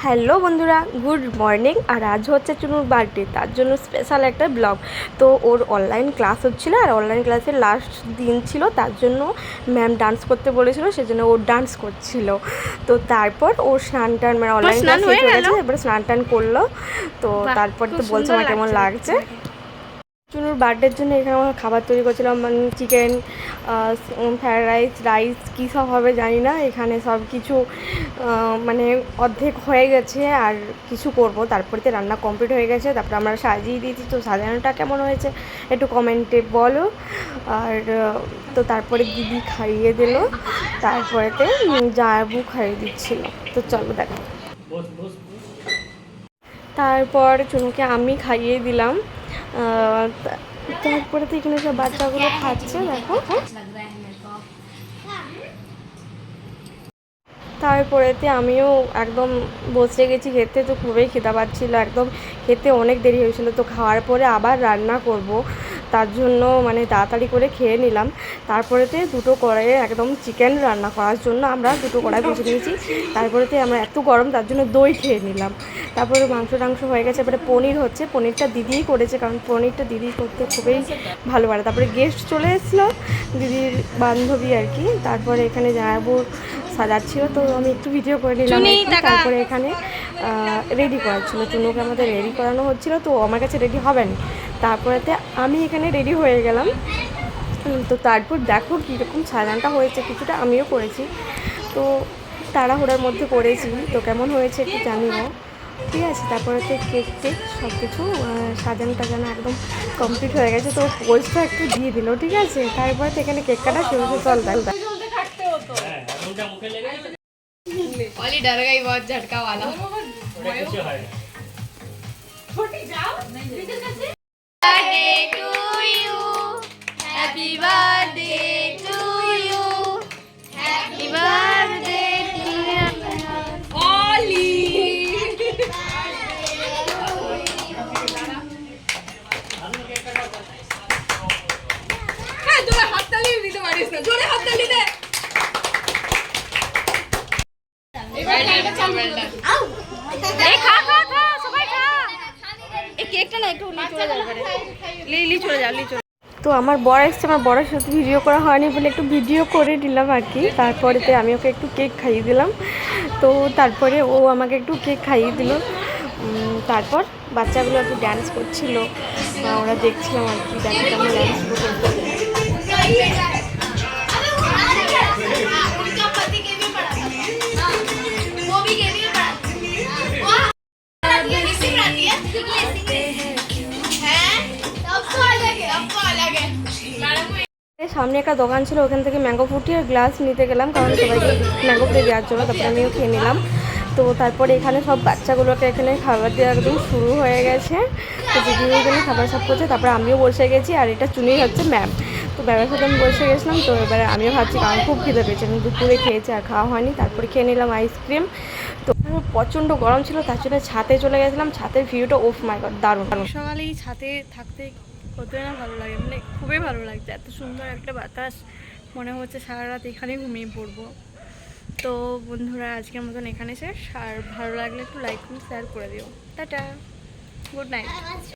Hello বন্ধুরা, good morning. আর আজ হচ্ছে চুনুর বার্থডে, তার জন্য স্পেশাল একটা ব্লগ। তো ওর অনলাইন ক্লাস হচ্ছিলো, আর অনলাইন ক্লাসের লাস্ট দিন ছিল, তার জন্য ম্যাম ডান্স করতে বলেছিল, সেজন্য ও ডান্স করছিল। তো তারপর ও স্নান টান, মানে অনলাইন ক্লাস হয়ে গেছে, এবারে স্নান টান করলো। তো তারপর তো বলছে আমার কেমন লাগছে। চুনুর বার্থডের জন্য এখানে আমার খাবার তৈরি করছিলাম, মানে চিকেন, ফ্রায়েড রাইস কী সব হবে জানি না। এখানে সব কিছু মানে অর্ধেক হয়ে গেছে, আর কিছু করব, তারপরে রান্না কমপ্লিট হয়ে গেছে। তারপরে আমরা সাজিয়ে দিয়েছি। তো সাজানোটা কেমন হয়েছে একটু কমেন্টে বলো। আর তো তারপরে দিদি খাইয়ে দিল, তারপরেতে জায়াবু খাইয়ে দিচ্ছিল। তো চলো দেখো। তারপর চুনুকে আমি খাইয়ে দিলাম। তারপরে তো এখানে সব বাচ্চাগুলো খাচ্ছে, দেখো। তারপরেতে আমিও একদম বসে গেছি খেতে। তো খুবই খিদা পাচ্ছিলো, একদম খেতে অনেক দেরি হয়েছিলো। তো খাওয়ার পরে আবার রান্না করব, তার জন্য মানে তাড়াতাড়ি করে খেয়ে নিলাম। তারপরেতে দুটো কড়াইয়ে একদম চিকেন রান্না করার জন্য আমরা দুটো কড়াই বসে দিয়েছি। তারপরেতে আমরা এত গরম, তার জন্য দই খেয়ে নিলাম। তারপরে মাংস হয়ে গেছে, এবারে পনির হচ্ছে। পনিরটা দিদিই করেছে, কারণ পনিরটা দিদি করতে খুবই ভালো পারে। তারপরে গেস্ট চলে এসেছিলো, দিদির বান্ধবী আর কি। তারপরে এখানে জায়াবুর সাজাচ্ছিল, তো আমি একটু ভিডিও করে নিলাম। তারপরে এখানে রেডি করাচ্ছিল, চুনুকে আমাদের রেডি করানো হচ্ছিলো। তো আমার কাছে রেডি হবে না, তারপরেতে আমি এখানে রেডি হয়ে গেলাম। তো তারপর দেখো কীরকম সাজানটা হয়েছে, কিছুটা আমিও করেছি। তো তাড়াহুড়ার মধ্যে করেছি, তো কেমন হয়েছে একটু জানিও, ঠিক আছে। তারপরেতে কেক সব কিছু সাজানো টাজানো একদম কমপ্লিট হয়ে গেছে। তো পোজটা একটু দিয়ে দিল, ঠিক আছে। তারপরে তো এখানে কেক কাটা শুরু চল দেখ। वाली डर गई बहुत झटका वाला। Birthday to you, happy birthday to you, happy birthday to Oli. হ্যাঁ, তোরা হাততালি দিতে পারিস না, জোরে হাততালি দে। তো আমার বর এসছে, আমার বরের সাথে ভিডিও করা হয়নি বলে একটু ভিডিও করে নিলাম আর কি। তারপরেতে আমি ওকে একটু কেক খাইয়ে দিলাম। তো তারপরে ও আমাকে একটু কেক খাইয়ে দিল। তারপর বাচ্চাগুলো একটু ড্যান্স করছিল, ওরা দেখছিলাম আর কি, দেখো কেমন ড্যান্স করতে। সামনে একটা দোকান ছিল, ওখান থেকে ম্যাঙ্গো ফ্রুটি আর গ্লাস নিতে গেলাম, কারণ সবাইকে ম্যাঙ্গো ফ্রুটি দেওয়ার জন্য। তারপরে আমিও খেয়ে নিলাম। তো তারপরে এখানে সব বাচ্চাগুলোকে এখানে খাবার দেওয়া একদম শুরু হয়ে গেছে। তো দিদিও এখানে খাবার সব করছে, তারপরে আমিও বসে গেছি। আর এটা চুনির হচ্ছে ম্যাম। তো ম্যামের সাথে আমি বসে গেছিলাম। তো এবারে আমিও ভাবছি, কারণ খুব খিদে পেয়েছে, আমি দুপুরে খেয়েছি আর খাওয়া হয়নি। তারপরে খেয়ে নিলাম আইসক্রিম। তো প্রচণ্ড গরম ছিল, তার জন্য ছাদে চলে গেছিলাম। ছাদের ভিউটা ওফ মাই গড, দারুণ। সকালে এই ছাদে থাকতে কতই না ভালো লাগে, মানে খুবই ভালো লাগছে। এত সুন্দর একটা বাতাস, মনে হচ্ছে সারা রাত এখানেই ঘুমিয়ে পড়বো। তো বন্ধুরা, আজকের মতন এখানে শেষ। আর ভালো লাগলে একটু লাইক শেয়ার করে দিও। Tata, good night.